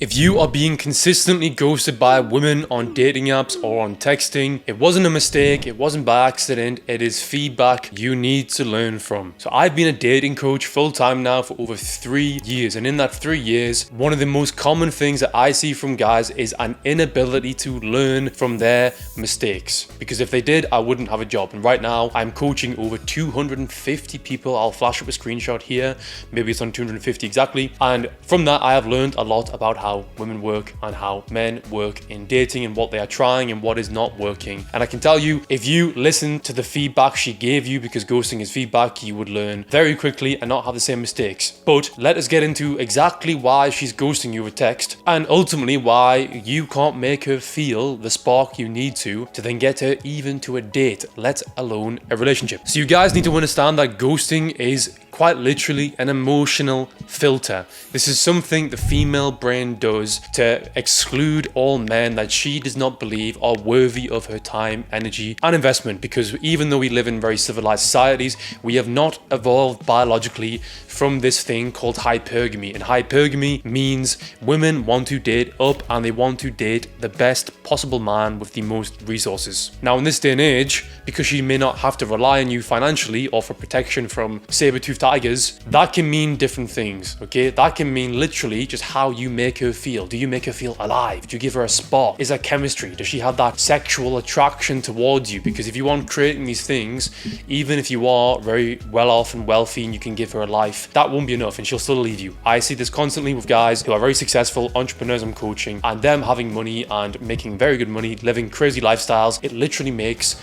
If you are being consistently ghosted by women on dating apps or on texting, it wasn't a mistake, it wasn't by accident, it is feedback you need to learn from. So I've been a dating coach full time now for over 3 years, and in that 3 years, one of the most common things that I see from guys is an inability to learn from their mistakes. Because if they did, I wouldn't have a job. And right now, I'm coaching over 250 people. I'll flash up a screenshot here, maybe it's on 250 exactly. And from that, I have learned a lot about how women work and how men work in dating and what they are trying and what is not working. And I can tell you, if you listen to the feedback she gave you, because ghosting is feedback, you would learn very quickly and not have the same mistakes. But let us get into exactly why she's ghosting you with text, and ultimately why you can't make her feel the spark you need to then get her even to a date, let alone a relationship. So you guys need to understand that ghosting is quite literally an emotional filter. This is something the female brain does to exclude all men that she does not believe are worthy of her time, energy, and investment. Because even though we live in very civilized societies, we have not evolved biologically from this thing called hypergamy. And hypergamy means women want to date up and they want to date the best possible man with the most resources. Now, in this day and age, because she may not have to rely on you financially or for protection from saber-toothed tigers, that can mean different things, okay? That can mean literally just how you make her feel. Do you make her feel alive? Do you give her a spark? Is there chemistry? Does she have that sexual attraction towards you? Because if you aren't creating these things, even if you are very well off and wealthy and you can give her a life, that won't be enough and she'll still leave you. I see this constantly with guys who are very successful entrepreneurs I'm coaching, and them having money and making very good money, living crazy lifestyles. It literally makes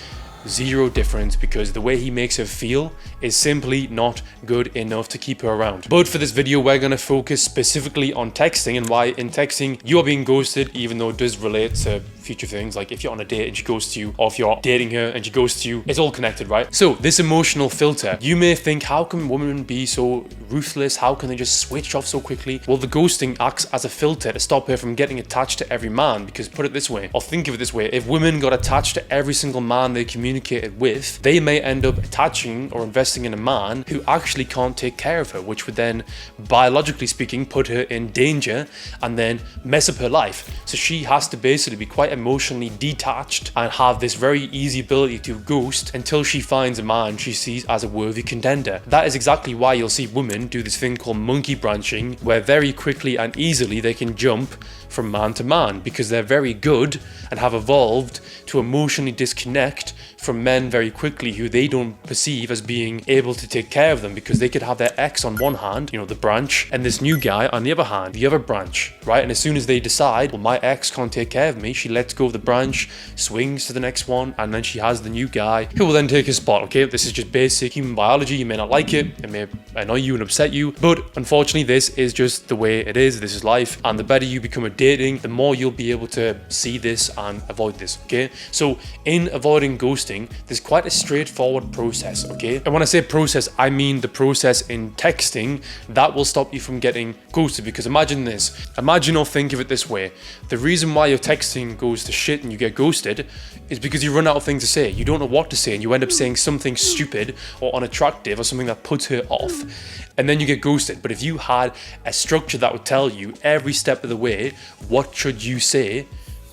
zero difference because the way he makes her feel is simply not good enough to keep her around. But for this video, we're going to focus specifically on texting and why in texting you are being ghosted, even though it does relate to future things, like if you're on a date and she ghosts you, or if you're dating her and she ghosts you, it's all connected, right? So this emotional filter, you may think, how can women be so ruthless? How can they just switch off so quickly? Well, the ghosting acts as a filter to stop her from getting attached to every man. Because put it this way, or think of it this way, if women got attached to every single man they communicated with, they may end up attaching or investing in a man who actually can't take care of her, which would then, biologically speaking, put her in danger and then mess up her life. So she has to basically be quite emotionally detached and have this very easy ability to ghost until she finds a man she sees as a worthy contender. That is exactly why you'll see women do this thing called monkey branching, where very quickly and easily they can jump from man to man because they're very good and have evolved to emotionally disconnect from men very quickly who they don't perceive as being able to take care of them, because they could have their ex on one hand, you know, the branch, and this new guy on the other hand, the other branch, right? And as soon as they decide, well, my ex can't take care of me, she lets go of the branch, swings to the next one, and then she has the new guy who will then take his spot, okay? This is just basic human biology. You may not like it, it may annoy you and upset you, but unfortunately this is just the way it is. This is life, and the better you become at dating, the more you'll be able to see this and avoid this, okay? So in avoiding ghosting, there's quite a straightforward process, okay? And when I say process, I mean the process in texting that will stop you from getting ghosted. Because imagine this, imagine or think of it this way, the reason why your texting goes to shit and you get ghosted is because you run out of things to say. You don't know what to say and you end up saying something stupid or unattractive or something that puts her off, and then you get ghosted. But if you had a structure that would tell you every step of the way what should you say,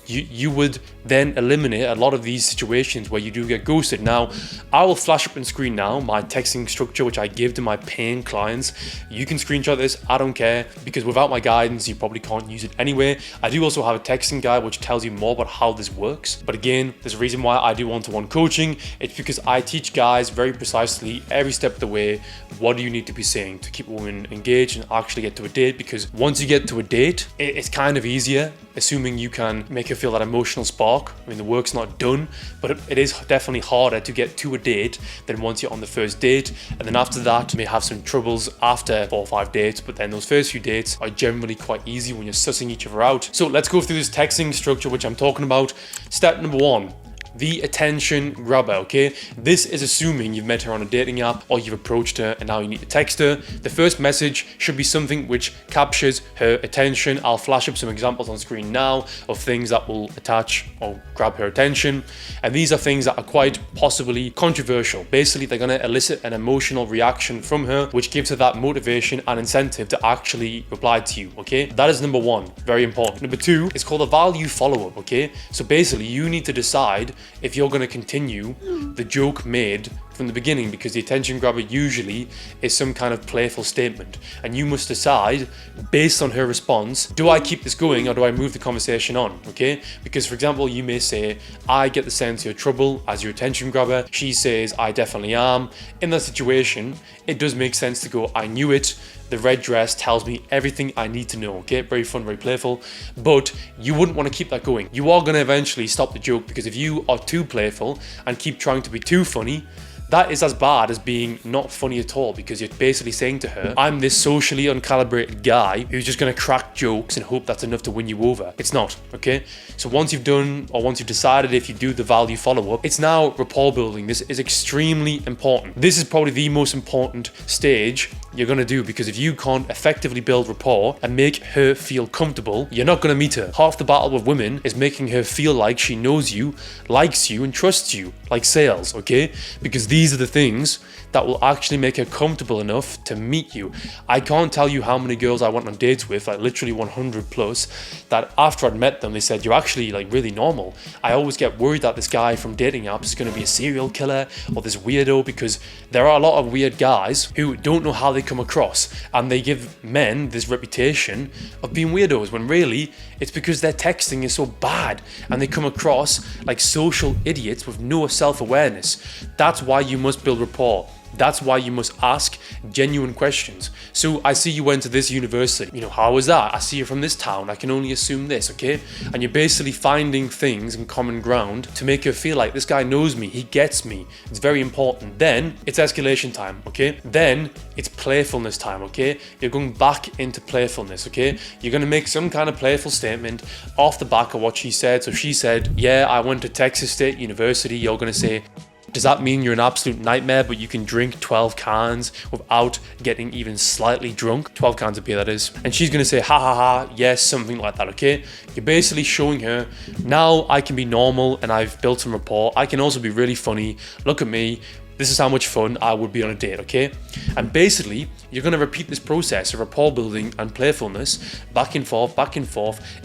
you would then eliminate a lot of these situations where you do get ghosted. Now, I will flash up on screen now my texting structure, which I give to my paying clients. You can screenshot this, I don't care, because without my guidance, you probably can't use it anyway. I do also have a texting guide which tells you more about how this works. But again, there's a reason why I do one-to-one coaching. It's because I teach guys very precisely every step of the way, what do you need to be saying to keep a woman engaged and actually get to a date. Because once you get to a date, it's kind of easier, assuming you can make her feel that emotional spark. I mean, the work's not done, but it is definitely harder to get to a date than once you're on the first date. And then after that, you may have some troubles after 4 or 5 dates, but then those first few dates are generally quite easy when you're sussing each other out. So let's go through this texting structure, which I'm talking about. Step number 1, the attention grabber, okay? This is assuming you've met her on a dating app or you've approached her and now you need to text her. The first message should be something which captures her attention. I'll flash up some examples on screen now of things that will attach or grab her attention. And these are things that are quite possibly controversial. Basically, they're going to elicit an emotional reaction from her, which gives her that motivation and incentive to actually reply to you, okay? That is number one, very important. Number two, it's called a value follow-up, okay? So basically, you need to decide if you're going to continue the joke made from the beginning, because the attention grabber usually is some kind of playful statement, and you must decide based on her response, do I keep this going or do I move the conversation on, okay? Because for example, you may say, I get the sense you're trouble as your attention grabber. She says, I definitely am. In that situation, it does make sense to go, I knew it. The red dress tells me everything I need to know, okay? Very fun, very playful, but you wouldn't want to keep that going. You are going to eventually stop the joke, because if you are too playful and keep trying to be too funny, that is as bad as being not funny at all, because you're basically saying to her, I'm this socially uncalibrated guy who's just going to crack jokes and hope that's enough to win you over. It's not, okay? So once you've done, or once you've decided if you do the value follow-up, it's now rapport building. This is extremely important. This is probably the most important stage you're going to do, because if you can't effectively build rapport and make her feel comfortable, you're not going to meet her. Half the battle with women is making her feel like she knows you, likes you, and trusts you, like sales, okay? Because these are the things that will actually make her comfortable enough to meet you. I can't tell you how many girls I went on dates with, like literally 100 plus, that after I'd met them, they said, you're actually like really normal. I always get worried that this guy from dating apps is going to be a serial killer or this weirdo, because there are a lot of weird guys who don't know how they come across, and they give men this reputation of being weirdos, when really it's because their texting is so bad and they come across like social idiots with no self-awareness. That's why you must build rapport. That's why you must ask genuine questions. So I see you went to this university. You know, how was that? I see you're from this town. I can only assume this, okay? And you're basically finding things in common ground to make her feel like this guy knows me. He gets me. It's very important. Then it's escalation time, okay? Then it's playfulness time, okay? You're going back into playfulness, okay? You're going to make some kind of playful statement off the back of what she said. So she said, yeah, I went to Texas State University. You're going to say, does that mean you're an absolute nightmare, but you can drink 12 cans without getting even slightly drunk? 12 cans of beer, that is. And she's going to say, ha ha ha, yes, something like that, okay? You're basically showing her, now I can be normal and I've built some rapport. I can also be really funny. Look at me. This is how much fun I would be on a date, okay? And basically, you're going to repeat this process of rapport building and playfulness back and forth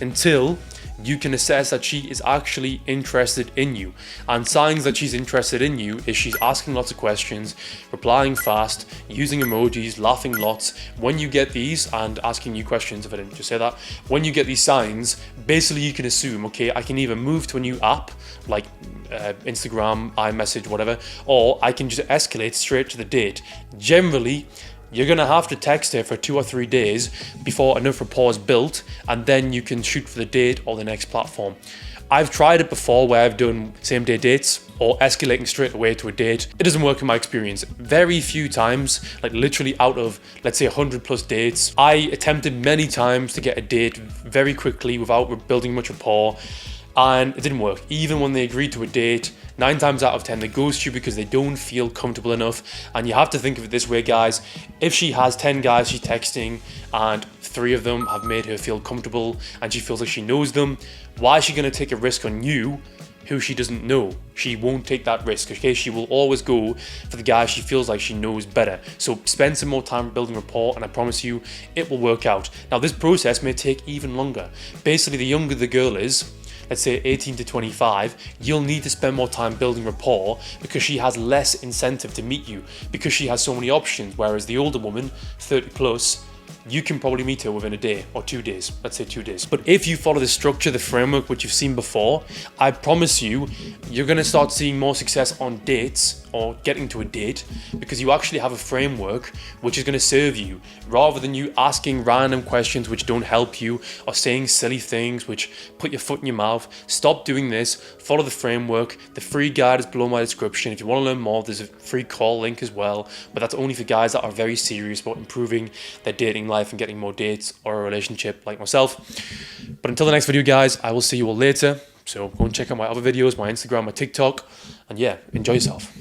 until you can assess that she is actually interested in you. And signs that she's interested in you is she's asking lots of questions, replying fast, using emojis, laughing lots. When you get these, and asking you questions, if I didn't just say that, when you get these signs, basically you can assume, okay, I can either move to a new app, like Instagram, iMessage, whatever, or I can just escalate straight to the date. Generally, you're going to have to text her for 2 or 3 days before enough rapport is built, and then you can shoot for the date or the next platform. I've tried it before where I've done same day dates or escalating straight away to a date. It doesn't work in my experience. Very few times, like literally out of, let's say 100 plus dates, I attempted many times to get a date very quickly without building much rapport, and it didn't work. Even when they agreed to a date, 9 times out of 10 they ghost you because they don't feel comfortable enough. And you have to think of it this way, guys. If she has 10 guys she's texting and 3 of them have made her feel comfortable and she feels like she knows them, why is she going to take a risk on you who she doesn't know? She won't take that risk, okay? She will always go for the guy she feels like she knows better. So spend some more time building rapport, and I promise you it will work out. Now, this process may take even longer. Basically, the younger the girl is, let's say 18 to 25, you'll need to spend more time building rapport because she has less incentive to meet you because she has so many options. Whereas the older woman, 30 plus, you can probably meet her within a day or 2 days, let's say 2 days. But if you follow the structure, the framework, which you've seen before, I promise you, you're gonna start seeing more success on dates or getting to a date because you actually have a framework which is gonna serve you rather than you asking random questions which don't help you or saying silly things which put your foot in your mouth. Stop doing this, follow the framework. The free guide is below my description. If you wanna learn more, there's a free call link as well, but that's only for guys that are very serious about improving their dating life and getting more dates or a relationship like myself. But until the next video, guys, I will see you all later. So go and check out my other videos, my Instagram, my TikTok, and yeah, enjoy yourself.